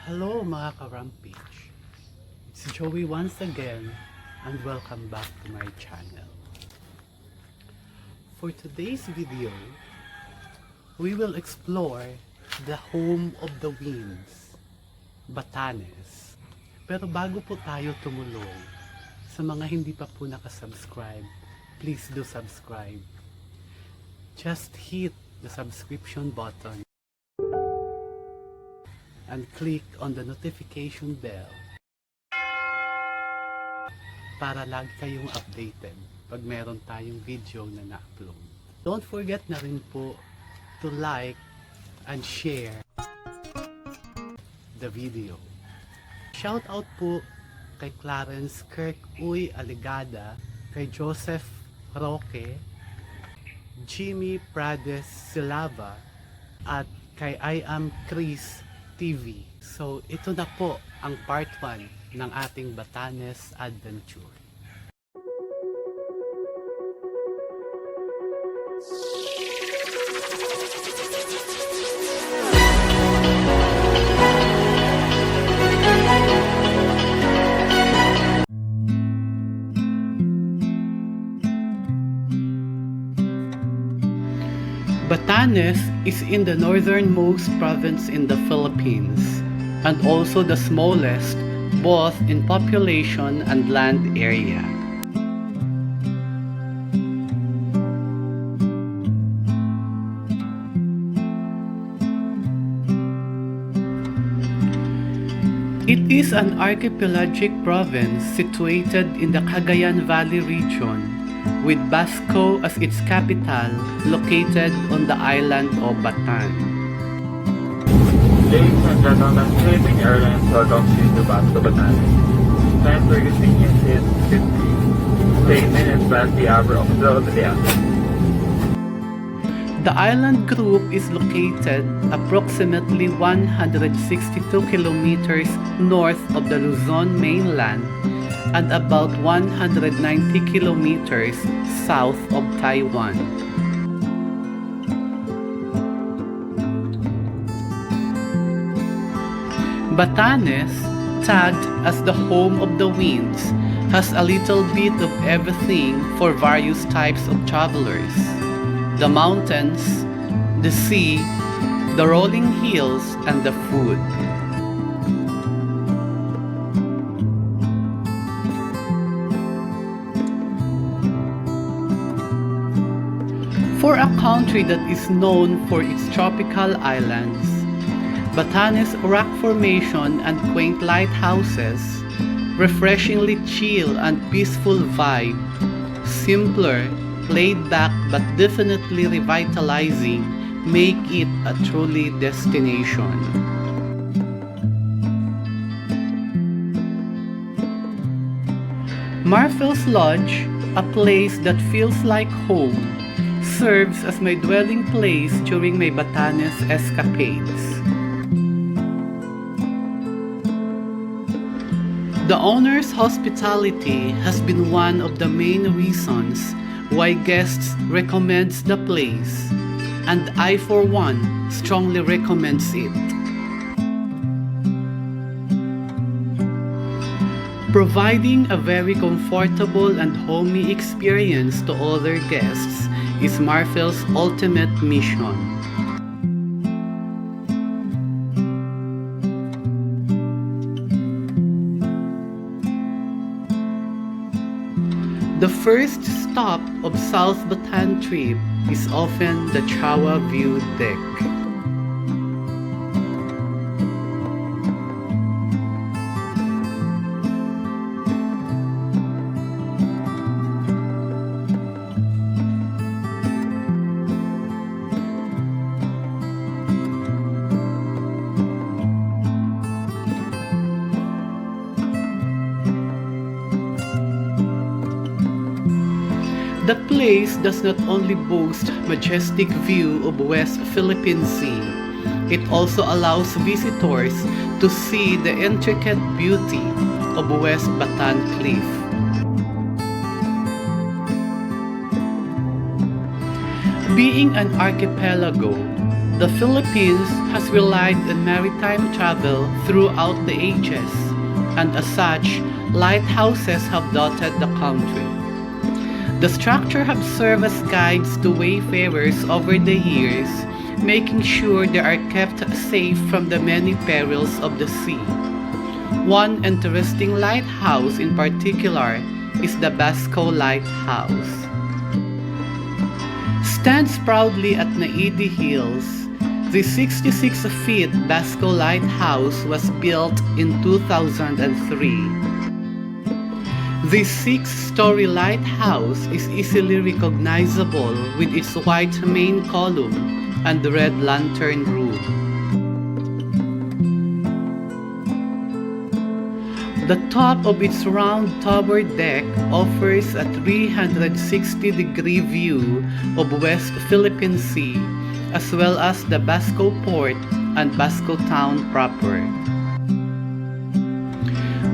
Hello mga ka-Rampage, it's Joey once again and welcome back to my channel. For today's video, we will explore the home of the winds, Batanes. Pero bago po tayo tumulong, sa mga hindi pa po nakasubscribe, please do subscribe. Just hit the subscription button and click on the notification bell para lagi kayong updated pag meron tayong video na na-upload. Don't forget na rin po to like and share the video. Shout out po kay Clarence Kirk Uy Aligada, kay Joseph Roque, Jimmy Prades Silava, at kay I Am Chris TV. So ito na po ang part 1 ng ating Batanes adventure. Batanes is in the northernmost province in the Philippines and also the smallest both in population and land area. It is an archipelagic province situated in the Cagayan Valley region, with Basco as its capital, located on the island of Batanes. Ladies and gentlemen, Philippine Airlines welcomes you to Basco, Batanes. Time for convenience is 15 minutes past the hour of 12 p.m. The island group is located approximately 162 kilometers north of the Luzon mainland and about 190 kilometers south of Taiwan. Batanes, tagged as the home of the winds, has a little bit of everything for various types of travelers. The mountains, the sea, the rolling hills, and the food. For a country that is known for its tropical islands, Batanes rock formation and quaint lighthouses, refreshingly chill and peaceful vibe, simpler, laid back but definitely revitalizing, make it a truly destination. Marfel's Lodge, a place that feels like home, serves as my dwelling place during my Batanes escapades. The owner's hospitality has been one of the main reasons why guests recommends the place, and I for one strongly recommends it. Providing a very comfortable and homey experience to other guests is Marfel's ultimate mission. The first stop of South Batan trip is often the Chawa View Deck. The place does not only boast majestic view of West Philippine Sea, it also allows visitors to see the intricate beauty of West Batan Cliff. Being an archipelago, The Philippines has relied on maritime travel throughout the ages, and as such, lighthouses have dotted the country. The structure have served as guides to wayfarers over the years, making sure they are kept safe from the many perils of the sea. One interesting lighthouse in particular is the Basco Lighthouse. Stands proudly at Naidi Hills, the 66-feet Basco Lighthouse was built in 2003. This 6-story lighthouse is easily recognizable with its white main column and red lantern roof. The top of its round tower deck offers a 360-degree view of West Philippine Sea, as well as the Basco Port and Basco Town proper.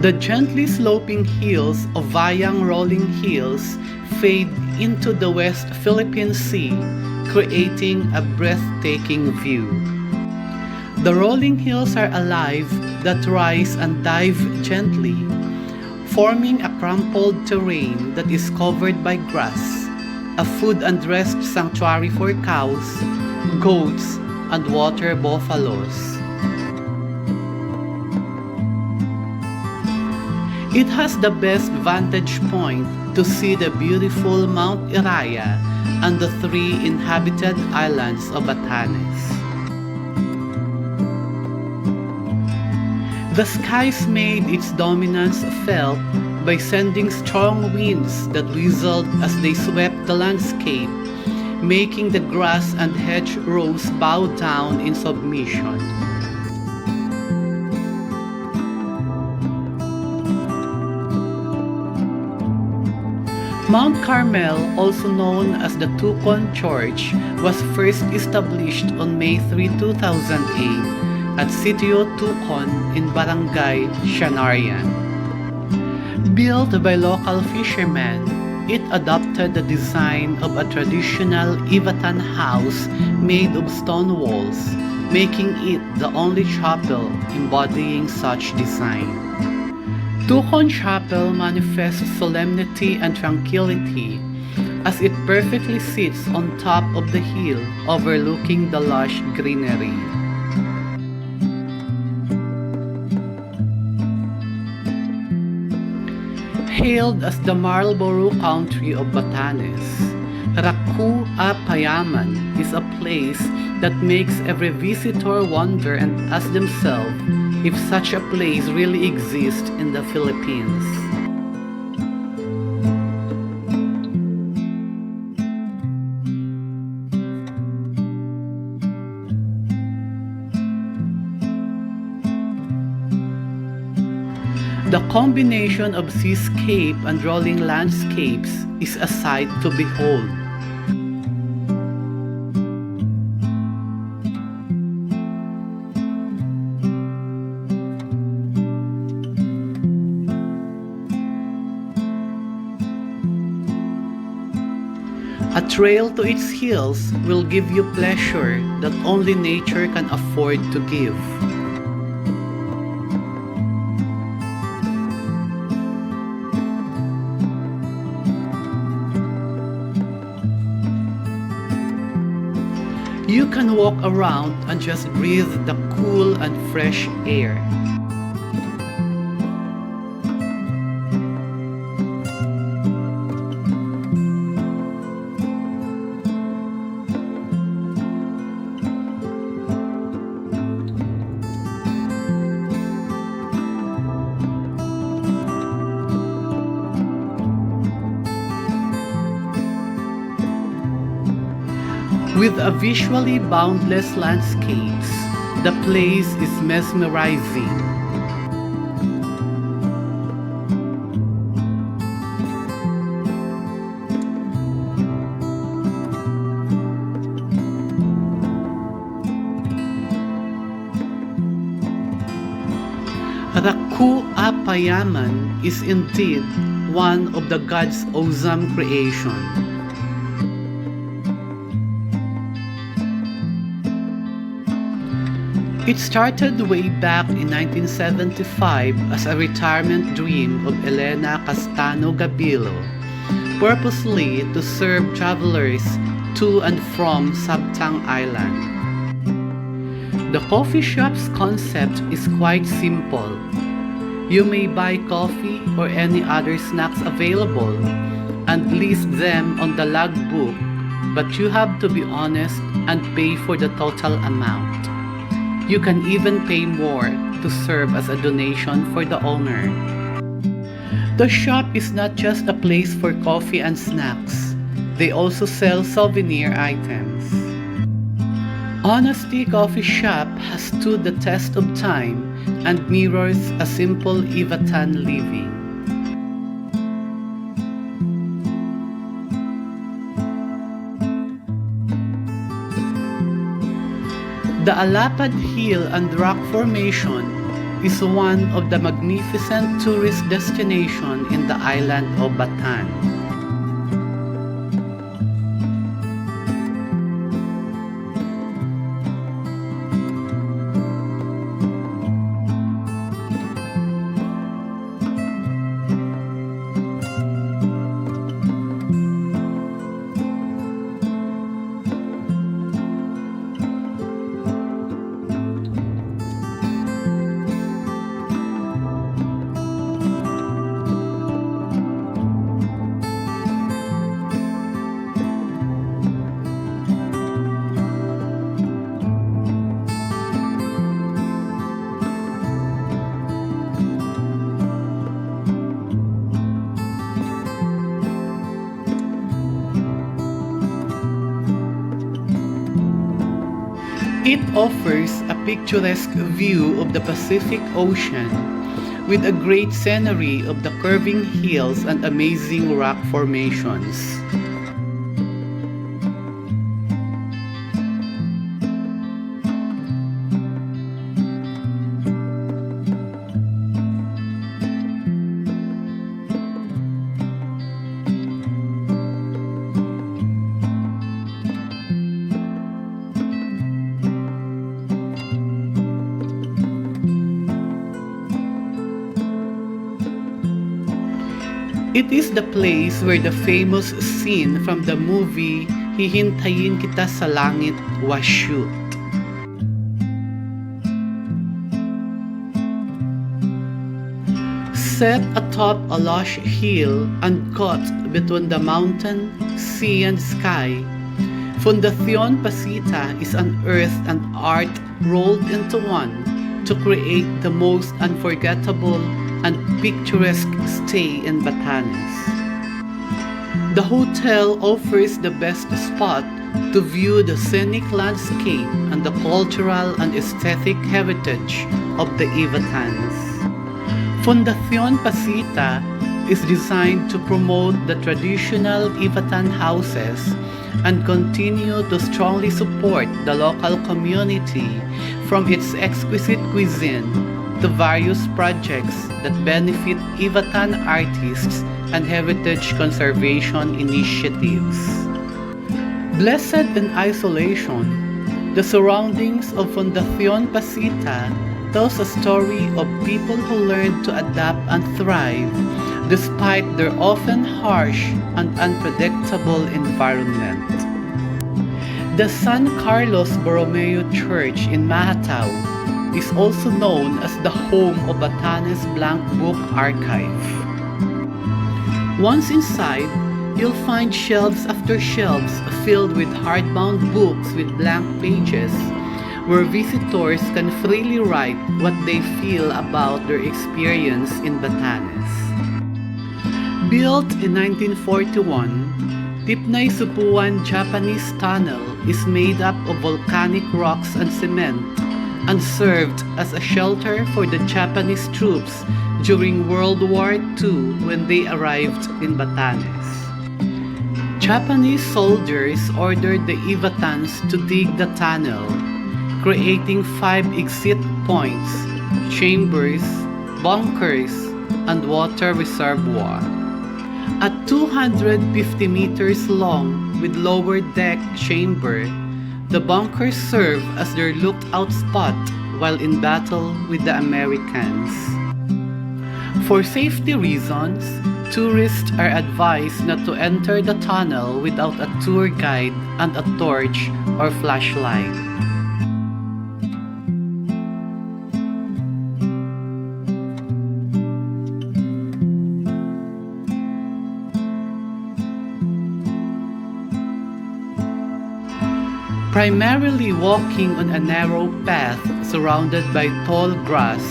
The gently sloping hills of Vayang Rolling Hills fade into the West Philippine Sea, creating a breathtaking view. The rolling hills are alive that rise and dive gently, forming a crumpled terrain that is covered by grass, a food and rest sanctuary for cows, goats, and water buffaloes. It has the best vantage point to see the beautiful Mount Iraya and the 3 inhabited islands of Batanes. The skies made its dominance felt by sending strong winds that whistled as they swept the landscape, making the grass and hedgerows bow down in submission. Mount Carmel, also known as the Tucon Church, was first established on May 3, 2008 at Sitio Tucon in Barangay Sianarian. Built by local fishermen, it adopted the design of a traditional Vigattin house made of stone walls, making it the only chapel embodying such design. Tucon Chapel manifests solemnity and tranquility as it perfectly sits on top of the hill overlooking the lush greenery. Hailed as the Marlborough country of Batanes, Raku a Payaman is a place that makes every visitor wonder and ask themselves if such a place really exists in the Philippines. The combination of seascape and rolling landscapes is a sight to behold. A trail to its hills will give you pleasure that only nature can afford to give. You can walk around and just breathe the cool and fresh air. With a visually boundless landscapes, the place is mesmerizing. Raku a Payaman is indeed one of the God's awesome creation. It started way back in 1975 as a retirement dream of Elena Castano Gabilo, purposely to serve travelers to and from Sabtang Island. The coffee shop's concept is quite simple. You may buy coffee or any other snacks available and list them on the logbook, but you have to be honest and pay for the total amount. You can even pay more to serve as a donation for the owner. The shop is not just a place for coffee and snacks. They also sell souvenir items. Honesty Coffee Shop has stood the test of time and mirrors a simple Vigattin living. The Alapad Hill and Rock Formation is one of the magnificent tourist destinations in the island of Batanes. It offers a picturesque view of the Pacific Ocean with a great scenery of the curving hills and amazing rock formations. It is the place where the famous scene from the movie Hihintayin Kita sa Langit was shoot. Set atop a lush hill and caught between the mountain, sea and sky, Fundacion Pacita is unearthed and art rolled into one to create the most unforgettable and picturesque stay in Batanes. The hotel offers the best spot to view the scenic landscape and the cultural and aesthetic heritage of the Vigattins. Fundacion Pacita is designed to promote the traditional Vigattin houses and continue to strongly support the local community from its exquisite cuisine to various projects that benefit Vigattin artists and heritage conservation initiatives. Blessed in isolation, the surroundings of Fundacion Pacita tells a story of people who learned to adapt and thrive despite their often harsh and unpredictable environment. The San Carlos Borromeo Church in Mahatao is also known as the home of Batanes Blank Book Archive. Once inside, you'll find shelves after shelves filled with hardbound books with blank pages, where visitors can freely write what they feel about their experience in Batanes. Built in 1941, Tipnay Supuan Japanese Tunnel is made up of volcanic rocks and cement and served as a shelter for the Japanese troops during World War II when they arrived in Batanes. Japanese soldiers ordered the Vigattins to dig the tunnel, creating 5 exit points, chambers, bunkers, and water reservoir. At 250 meters long with lower deck chamber, the bunkers serve as their lookout spot while in battle with the Americans. For safety reasons, tourists are advised not to enter the tunnel without a tour guide and a torch or flashlight. Primarily walking on a narrow path surrounded by tall grass,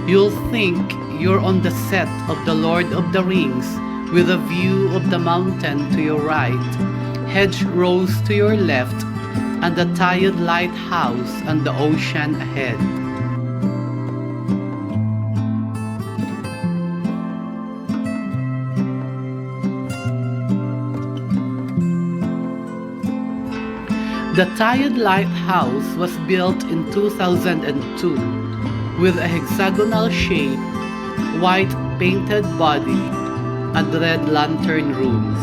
you'll think you're on the set of The Lord of the Rings with a view of the mountain to your right, hedgerows to your left, and the tiled lighthouse and the ocean ahead. The tiled lighthouse was built in 2002 with a hexagonal shape, white painted body, and red lantern rooms.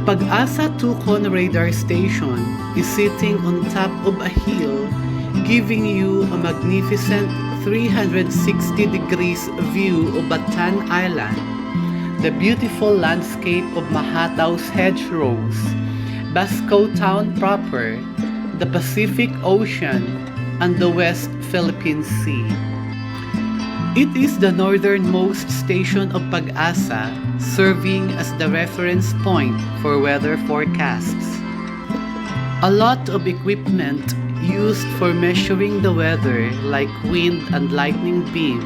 Pag-asa Tucon radar station is sitting on top of a hill, giving you a magnificent 360 degrees view of Batanes Island, the beautiful landscape of Mahatau's hedgerows, Basco Town proper, the Pacific Ocean, and the West Philippine Sea. It is the northernmost station of Pag-asa, serving as the reference point for weather forecasts. A lot of equipment used for measuring the weather like wind and lightning beam,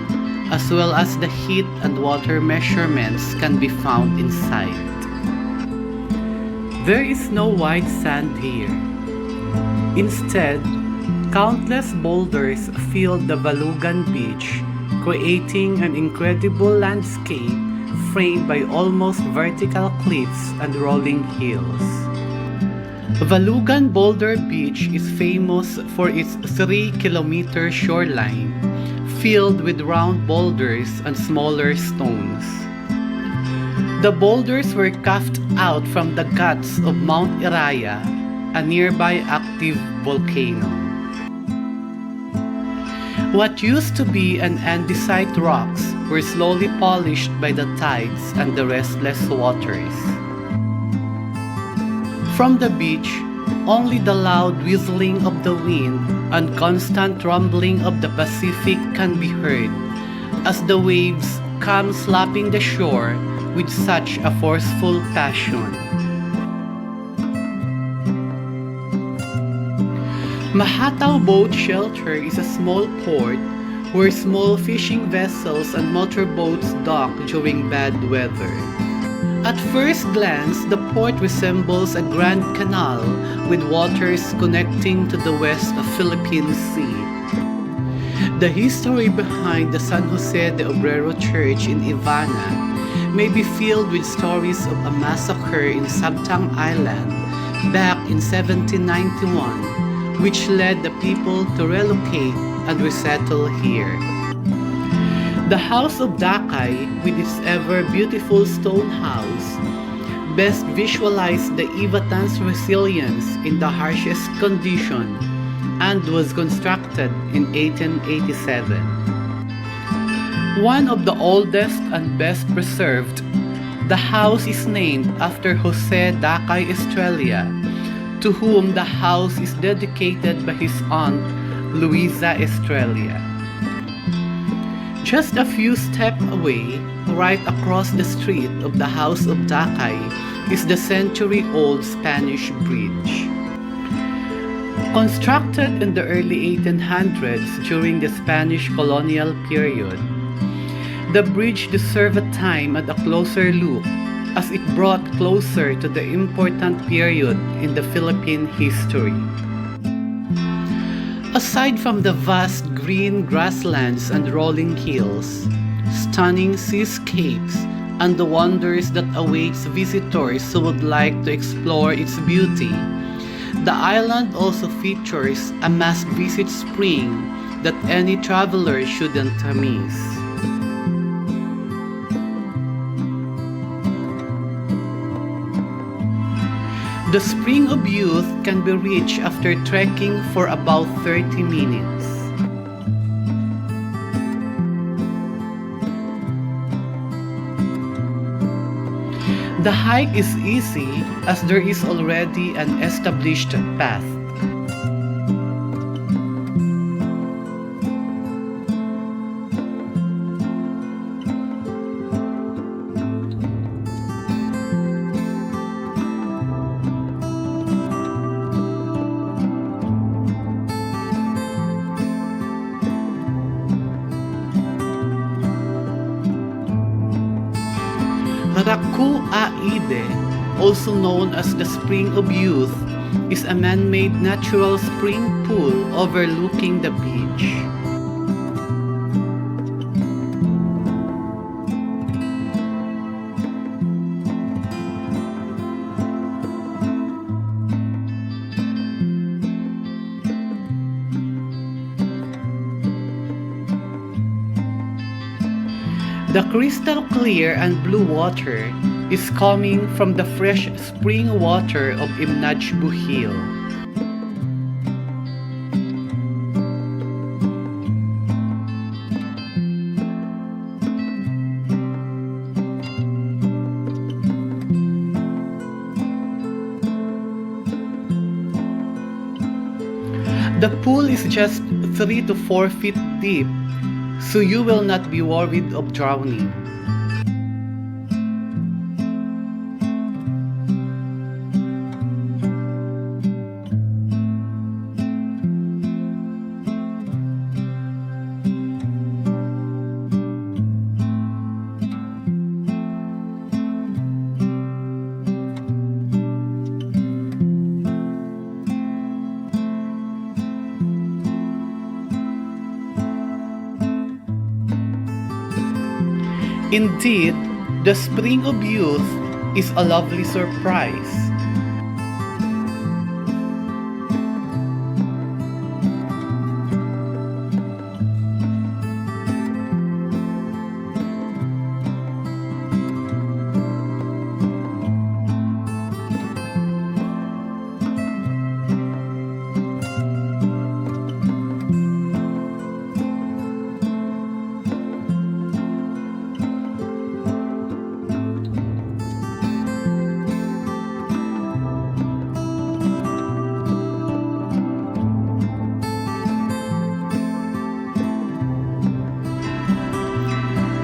as well as the heat and water measurements can be found inside. There is no white sand here. Instead, countless boulders fill the Valugan beach, creating an incredible landscape framed by almost vertical cliffs and rolling hills. Valugan Boulder Beach is famous for its 3-kilometer shoreline, filled with round boulders and smaller stones. The boulders were carved out from the guts of Mount Iraya, a nearby active volcano. What used to be an andesite rocks were slowly polished by the tides and the restless waters. From the beach, only the loud whistling of the wind and constant rumbling of the Pacific can be heard, as the waves come slapping the shore with such a forceful passion. Mahatau Boat Shelter is a small port where small fishing vessels and motorboats dock during bad weather. At first glance, the port resembles a grand canal with waters connecting to the west of Philippine Sea. The history behind the San Jose de Obrero Church in Ivana may be filled with stories of a massacre in Sabtang Island back in 1791, which led the people to relocate and resettle here. The House of Dakay, with its ever-beautiful stone house, best visualized the Vigattin's resilience in the harshest condition and was constructed in 1887. One of the oldest and best preserved, the house is named after Jose Dakay Estrella, to whom the house is dedicated by his aunt, Luisa Estrella. Just a few steps away, right across the street of the House of Dakay, is the century-old Spanish Bridge. Constructed in the early 1800s during the Spanish colonial period, the bridge deserved a time and a closer look as it brought closer to the important period in the Philippine history. Aside from the vast green grasslands and rolling hills, stunning seascapes, and the wonders that awaits visitors who would like to explore its beauty, the island also features a must-visit spring that any traveler shouldn't miss. The Spring of Youth can be reached after trekking for about 30 minutes. The hike is easy as there is already an established path. Aide, also known as the Spring of Youth, is a man-made natural spring pool overlooking the beach. The crystal clear and blue water is coming from the fresh spring water of Imnajbu Hill. The pool is just 3 to 4 feet deep, so you will not be worried of drowning. Indeed, the Spring of Youth is a lovely surprise.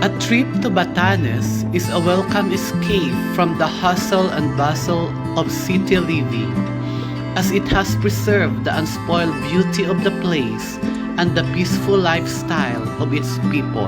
A trip to Batanes is a welcome escape from the hustle and bustle of city living, as it has preserved the unspoiled beauty of the place and the peaceful lifestyle of its people.